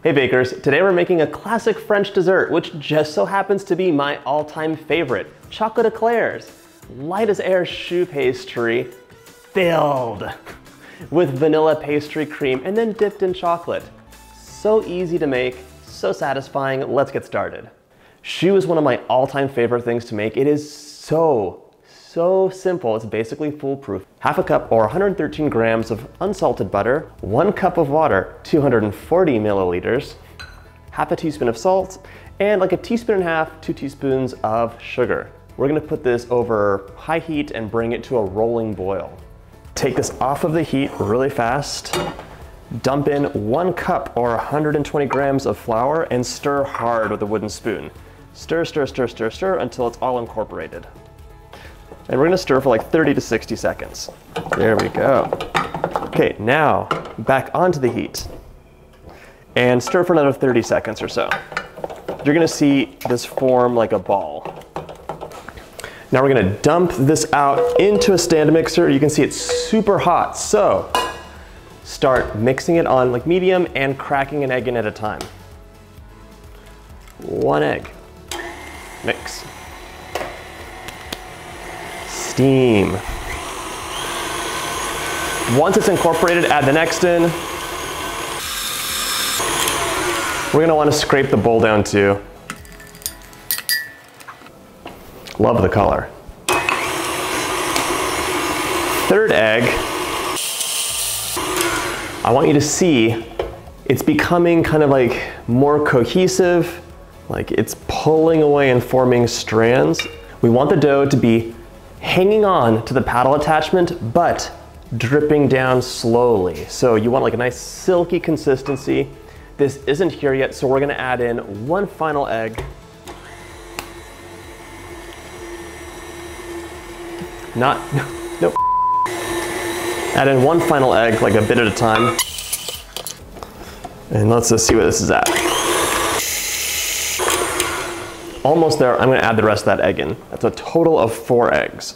Hey bakers, today we're making a classic French dessert, which just so happens to be my all-time favorite, chocolate eclairs. Light as air choux pastry, filled with vanilla pastry cream and then dipped in chocolate. So easy to make, so satisfying, let's get started. Choux is one of my all-time favorite things to make. It is so simple, it's basically foolproof. Half a cup or 113 grams of unsalted butter, 1 cup of water, 240 milliliters, half a teaspoon of salt, and like a teaspoon and a half, 2 teaspoons of sugar. We're gonna put this over high heat and bring it to a rolling boil. Take this off of the heat really fast. Dump in 1 cup or 120 grams of flour and stir hard with a wooden spoon. Stir, stir, stir, stir, stir until it's all incorporated. And we're gonna stir for like 30 to 60 seconds. There we go. Okay, now back onto the heat and stir for another 30 seconds or so. You're gonna see this form like a ball. Now we're gonna dump this out into a stand mixer. You can see it's super hot, so start mixing it on like medium and cracking an egg in at a time. 1 egg, mix. Steam. Once it's incorporated, add the next in. We're gonna wanna scrape the bowl down too. Love the color. 3rd egg. I want you to see it's becoming kind of like more cohesive, like it's pulling away and forming strands. We want the dough to be hanging on to the paddle attachment, but dripping down slowly. So you want like a nice silky consistency. This isn't here yet, so we're gonna add in 1 final egg. Nope. Add in 1 final egg, like a bit at a time. And let's just see where this is at. Almost there, I'm gonna add the rest of that egg in. That's a total of 4 eggs.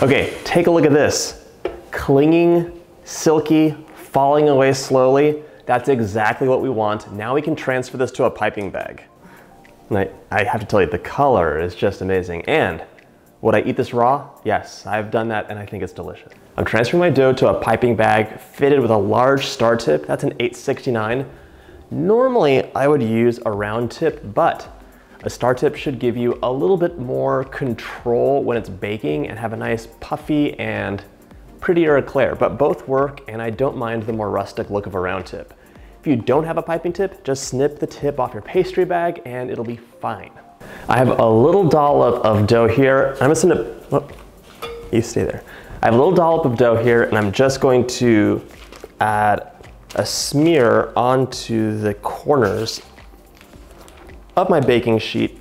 Okay, take a look at this. Clinging, silky, falling away slowly. That's exactly what we want. Now we can transfer this to a piping bag. And I have to tell you, the color is just amazing. And would I eat this raw? Yes, I've done that and I think it's delicious. I'm transferring my dough to a piping bag fitted with a large star tip. That's an 869. Normally, I would use a round tip, but a star tip should give you a little bit more control when it's baking and have a nice puffy and prettier eclair, but both work and I don't mind the more rustic look of a round tip. If you don't have a piping tip, just snip the tip off your pastry bag and it'll be fine. I have a little dollop of dough here. I'm just gonna, you stay there. I have a little dollop of dough here and I'm just going to add a smear onto the corners of my baking sheet.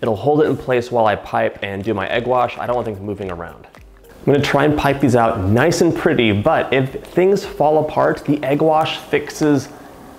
It'll hold it in place while I pipe and do my egg wash. I don't want things moving around. I'm gonna try and pipe these out nice and pretty, but if things fall apart, the egg wash fixes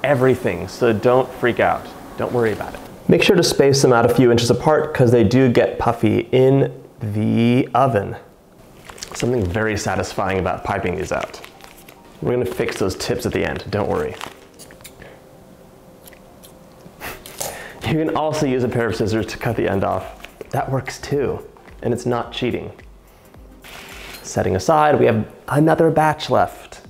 everything, so don't freak out. Don't worry about it. Make sure to space them out a few inches apart because they do get puffy in the oven. Something very satisfying about piping these out. We're gonna fix those tips at the end, don't worry. You can also use a pair of scissors to cut the end off. That works too, and it's not cheating. Setting aside, we have another batch left.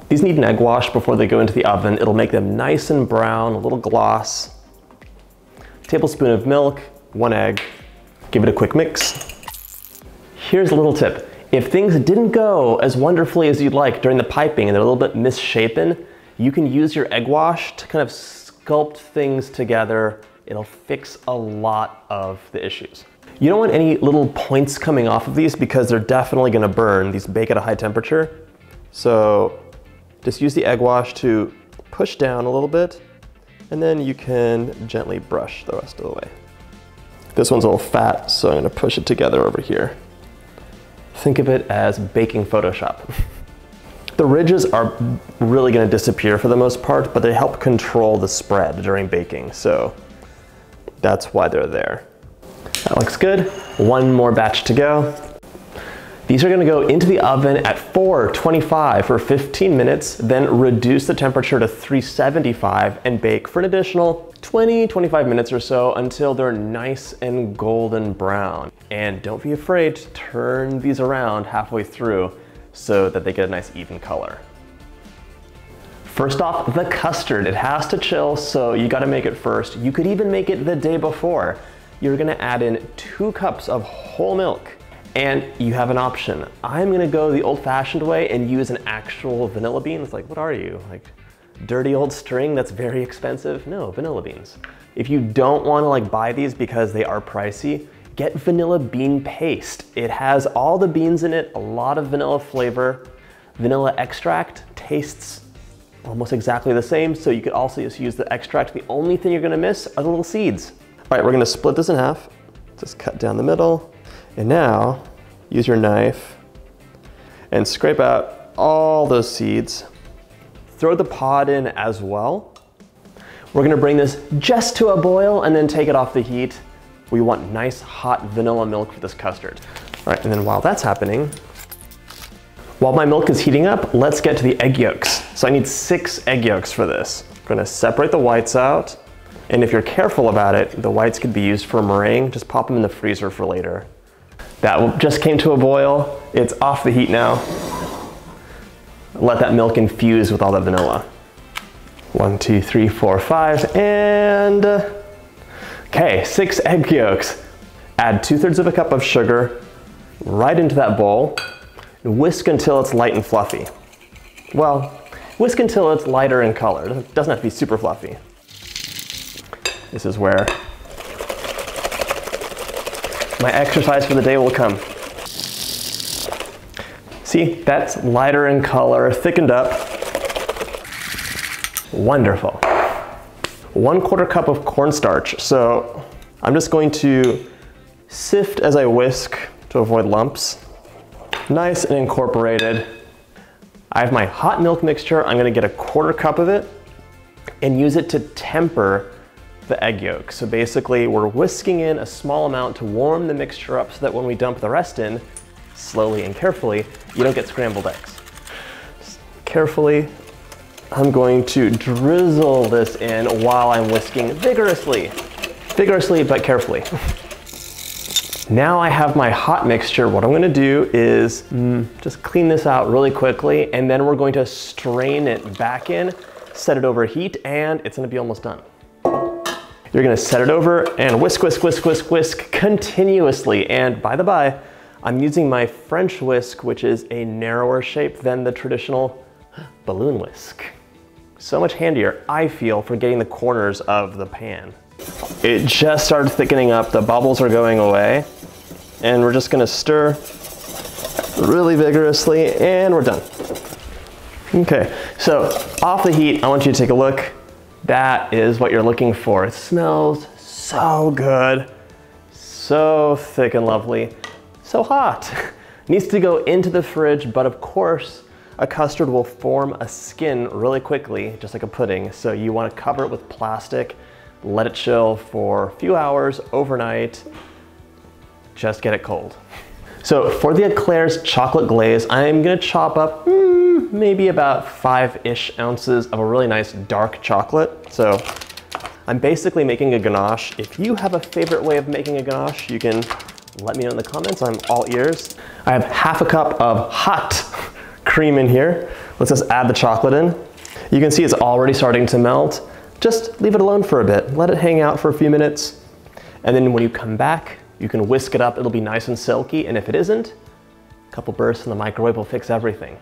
These need an egg wash before they go into the oven. It'll make them nice and brown, a little gloss. Tablespoon of milk, 1 egg. Give it a quick mix. Here's a little tip. If things didn't go as wonderfully as you'd like during the piping and they're a little bit misshapen, you can use your egg wash to kind of sculpt things together. It'll fix a lot of the issues. You don't want any little points coming off of these because they're definitely gonna burn. These bake at a high temperature. So just use the egg wash to push down a little bit and then you can gently brush the rest of the way. This one's a little fat, so I'm gonna push it together over here. Think of it as baking Photoshop. The ridges are really gonna disappear for the most part, but they help control the spread during baking, so that's why they're there. That looks good. 1 more batch to go. These are gonna go into the oven at 425 for 15 minutes, then reduce the temperature to 375 and bake for an additional 20-25 minutes or so until they're nice and golden brown. And don't be afraid to turn these around halfway through so that they get a nice even color. First off, the custard. It has to chill, so you gotta make it first. You could even make it the day before. You're gonna add in 2 cups of whole milk, and you have an option. I'm gonna go the old-fashioned way and use an actual vanilla bean. It's like, what are you? Like dirty old string that's very expensive? No, vanilla beans. If you don't wanna like buy these because they are pricey, get vanilla bean paste. It has all the beans in it, a lot of vanilla flavor. Vanilla extract tastes almost exactly the same, so you could also just use the extract. The only thing you're gonna miss are the little seeds. All right, we're gonna split this in half. Just cut down the middle. And now, use your knife and scrape out all those seeds. Throw the pod in as well. We're gonna bring this just to a boil and then take it off the heat. We want nice hot vanilla milk for this custard. All right, and then while that's happening, while my milk is heating up, let's get to the egg yolks. So I need 6 egg yolks for this. I'm gonna separate the whites out. And if you're careful about it, the whites could be used for a meringue. Just pop them in the freezer for later. That just came to a boil. It's off the heat now. Let that milk infuse with all that vanilla. 1, 2, 3, 4, 5, and okay, 6 egg yolks. Add 2/3 of a cup of sugar right into that bowl. And whisk until it's light and fluffy. Well, whisk until it's lighter in color. It doesn't have to be super fluffy. This is where my exercise for the day will come. See, that's lighter in color, thickened up. Wonderful. 1/4 cup of cornstarch. So I'm just going to sift as I whisk to avoid lumps. Nice and incorporated. I have my hot milk mixture. I'm gonna get 1/4 cup of it and use it to temper the egg yolk. So basically we're whisking in a small amount to warm the mixture up so that when we dump the rest in, slowly and carefully, you don't get scrambled eggs. Just carefully, I'm going to drizzle this in while I'm whisking vigorously. Vigorously, but carefully. Now I have my hot mixture. What I'm gonna do is just clean this out really quickly, and then we're going to strain it back in, set it over heat, and it's gonna be almost done. You're gonna set it over and whisk, whisk, whisk, whisk, whisk continuously. And by the by, I'm using my French whisk, which is a narrower shape than the traditional balloon whisk. So much handier, I feel, for getting the corners of the pan. It just started thickening up, the bubbles are going away, and we're just gonna stir really vigorously, and we're done. Okay, so off the heat, I want you to take a look. That is what you're looking for. It smells so good, so thick and lovely, so hot. Needs to go into the fridge, but of course, a custard will form a skin really quickly, just like a pudding, so you wanna cover it with plastic, let it chill for a few hours, overnight, just get it cold. So for the Eclairs chocolate glaze, I'm gonna chop up maybe about 5-ish ounces of a really nice dark chocolate. So I'm basically making a ganache. If you have a favorite way of making a ganache, you can let me know in the comments, I'm all ears. I have 1/2 cup of hot cream in here. Let's just add the chocolate in. You can see it's already starting to melt. Just leave it alone for a bit. Let it hang out for a few minutes. And then when you come back, you can whisk it up. It'll be nice and silky. And if it isn't, a couple bursts in the microwave will fix everything.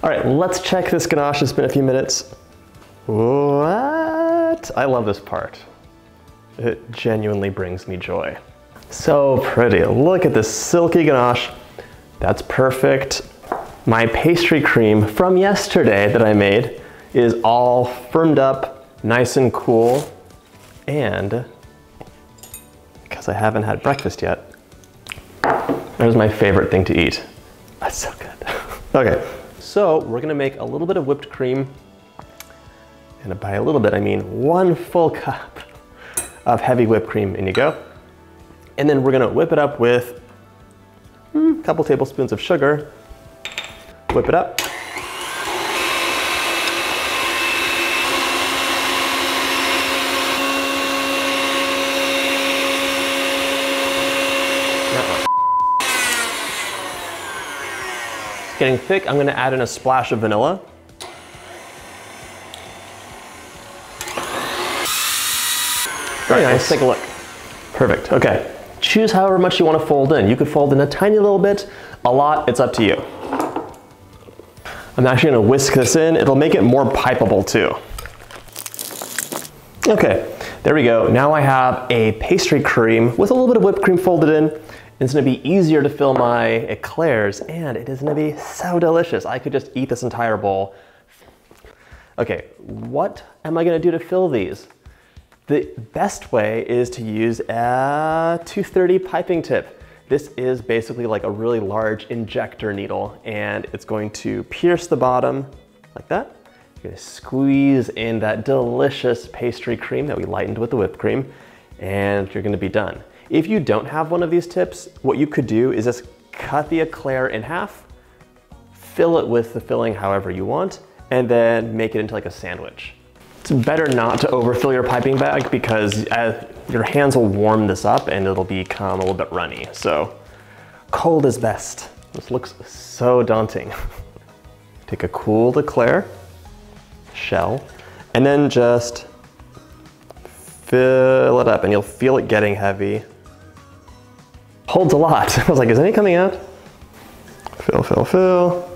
All right, let's check this ganache. It's been a few minutes. What? I love this part. It genuinely brings me joy. So pretty. Look at this silky ganache. That's perfect. My pastry cream from yesterday that I made is all firmed up, nice and cool, and because I haven't had breakfast yet, there's my favorite thing to eat. That's so good. Okay, so we're gonna make a little bit of whipped cream, and by a little bit I mean 1 full cup of heavy whipped cream. In you go. And then we're gonna whip it up with a couple tablespoons of sugar, whip it up. It's getting thick. I'm gonna add in a splash of vanilla. Very nice, take a look. Perfect, okay. Choose however much you want to fold in. You could fold in a tiny little bit, a lot, it's up to you. I'm actually gonna whisk this in. It'll make it more pipeable too. Okay, there we go. Now I have a pastry cream with a little bit of whipped cream folded in. It's gonna be easier to fill my eclairs, and it is gonna be so delicious. I could just eat this entire bowl. Okay, what am I gonna do to fill these? The best way is to use a 230 piping tip. This is basically like a really large injector needle, and it's going to pierce the bottom like that. You're gonna squeeze in that delicious pastry cream that we lightened with the whipped cream, and you're gonna be done. If you don't have one of these tips, what you could do is just cut the eclair in half, fill it with the filling however you want, and then make it into like a sandwich. It's better not to overfill your piping bag because your hands will warm this up and it'll become a little bit runny. So cold is best. This looks so daunting. Take a cooled eclair shell and then just fill it up and you'll feel it getting heavy. Holds a lot. I was like, is any coming out? Fill, fill, fill.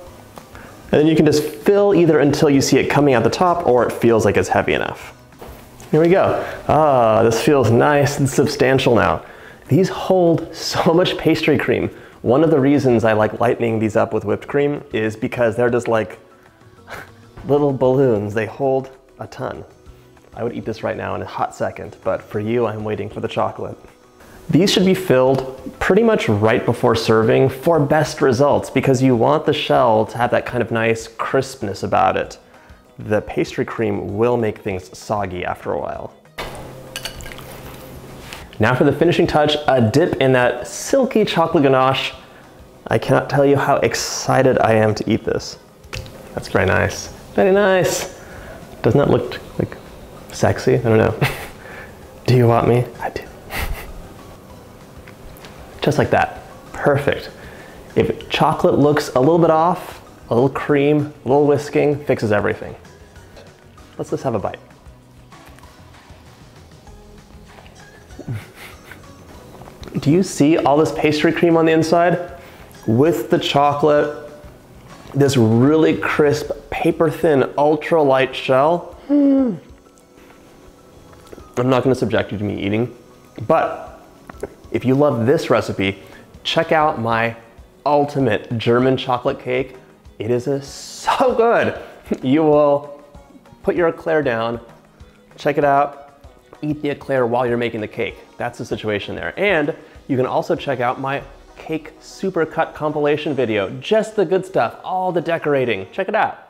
And then you can just fill either until you see it coming out the top or it feels like it's heavy enough. Here we go. Ah, this feels nice and substantial now. These hold so much pastry cream. One of the reasons I like lightening these up with whipped cream is because they're just like little balloons. They hold a ton. I would eat this right now in a hot second, but for you, I'm waiting for the chocolate. These should be filled pretty much right before serving for best results because you want the shell to have that kind of nice crispness about it. The pastry cream will make things soggy after a while. Now for the finishing touch, a dip in that silky chocolate ganache. I cannot tell you how excited I am to eat this. That's very nice. Very nice. Doesn't that look like sexy? I don't know. Do you want me? I do. Just like that, perfect. If chocolate looks a little bit off, a little cream, a little whisking, fixes everything. Let's just have a bite. Do you see all this pastry cream on the inside? With the chocolate, this really crisp, paper thin, ultra light shell. I'm not gonna subject you to me eating, but if you love this recipe, check out my ultimate German chocolate cake. It is so good. You will put your eclair down, check it out, eat the eclair while you're making the cake. That's the situation there. And you can also check out my cake supercut compilation video, just the good stuff, all the decorating. Check it out.